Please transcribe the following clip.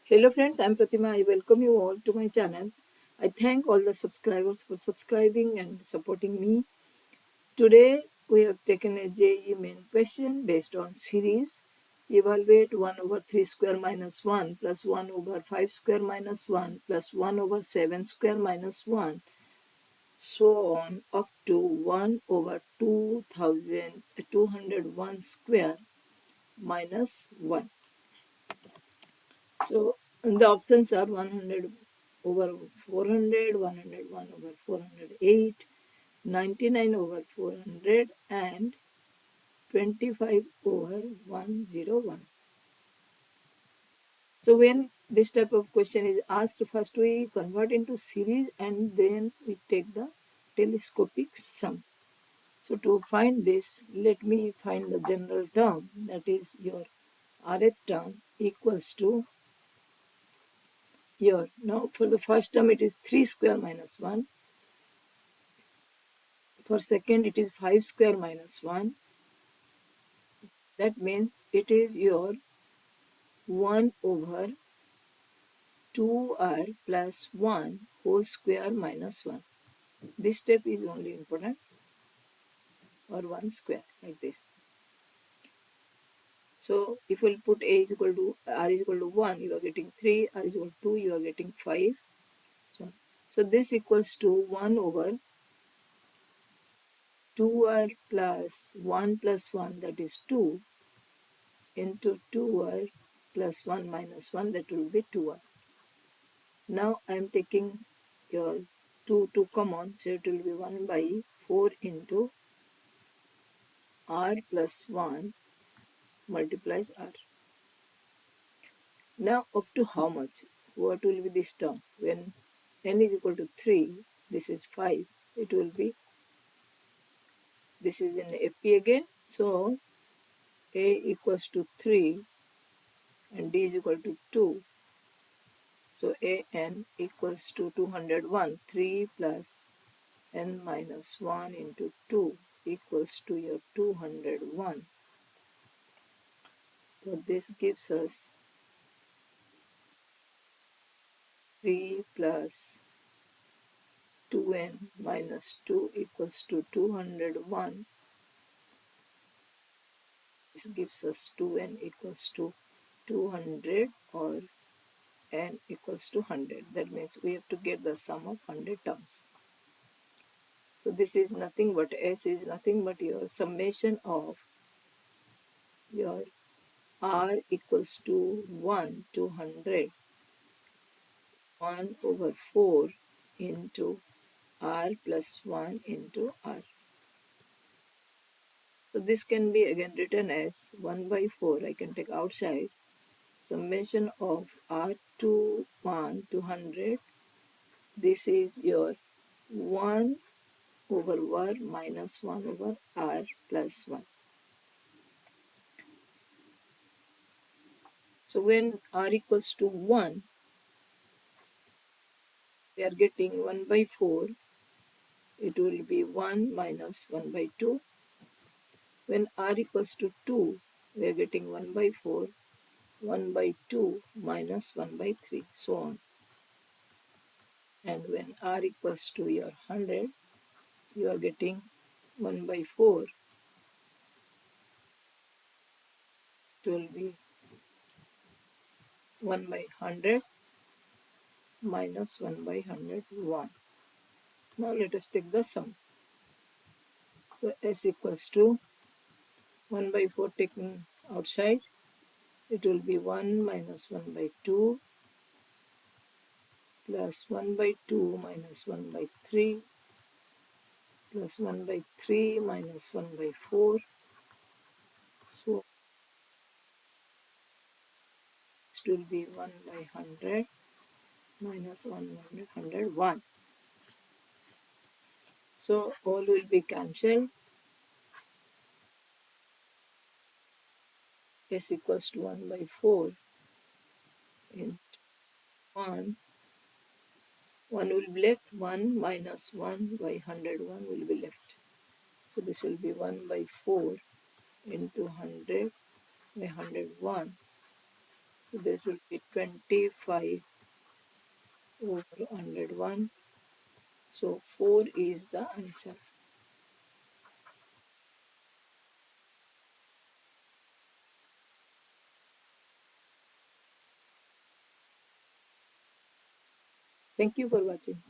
Hello friends, I am Pratima. I welcome you all to my channel. I thank all the subscribers for subscribing and supporting me. Today we have taken a JEE main question based on series. Evaluate 1 over 3 square minus 1 plus 1 over 5 square minus 1 plus 1 over 7 square minus 1 so on up to 1 over 2,201 square minus 1. So the options are 100 over 400, 101 over 408, 99 over 400 and 25 over 101. So when this type of question is asked, first we convert into series and then we take the telescopic sum. So to find this, let me find the general term, that is your RF term equals to here. Now for the first term it is 3 square minus 1. For second it is 5 square minus 1. That means it is your 1 over 2r plus 1 whole square minus 1. This step is only important, or 1 square like this. So if we'll put a is equal to r is equal to 1, you are getting 3, r is equal to 2, you are getting 5. So this equals to 1 over 2r plus 1 plus 1, that is 2, into 2r plus 1 minus 1, that will be 2r. Now I am taking your 2 common, so it will be 1 by 4 into r plus 1 multiplies r. Now up to how much? What will be this term? When n is equal to 3, this is 5, it will be, this is in AP again, so a equals to 3 and d is equal to 2. So an equals to 201. 3 plus n minus 1 into 2 equals to your 201. So this gives us 3 plus 2n minus 2 equals to 201. This gives us 2n equals to 200, or n equals to 100. That means we have to get the sum of 100 terms. So this is nothing but, S is nothing but your summation of your r equals to 1 to 100, 1 over 4 into r plus 1 into r. So this can be again written as 1 by 4, I can take outside, summation of r to 1 to 100. This is your 1 over r minus 1 over r plus 1. So when r equals to 1, we are getting 1 by 4. It will be 1 minus 1 by 2. When r equals to 2, we are getting 1 by 4, 1 by 2 minus 1 by 3, so on. And when r equals to your 100, you are getting 1 by 4. It will be 1 by 100 minus 1 by 101. Now let us take the sum. So s equals to 1 by 4 taken outside, it will be 1 minus 1 by 2 plus 1 by 2 minus 1 by 3 plus 1 by 3 minus 1 by 4. So it will be 1 by 100 minus 101. So all will be cancelled. S equals to 1 by 4 into 1. 1 will be left, 1 minus 1 by 101 will be left. So this will be 1 by 4 into 100 by 101. So this will be 25 over 101. So 4 is the answer. Thank you for watching.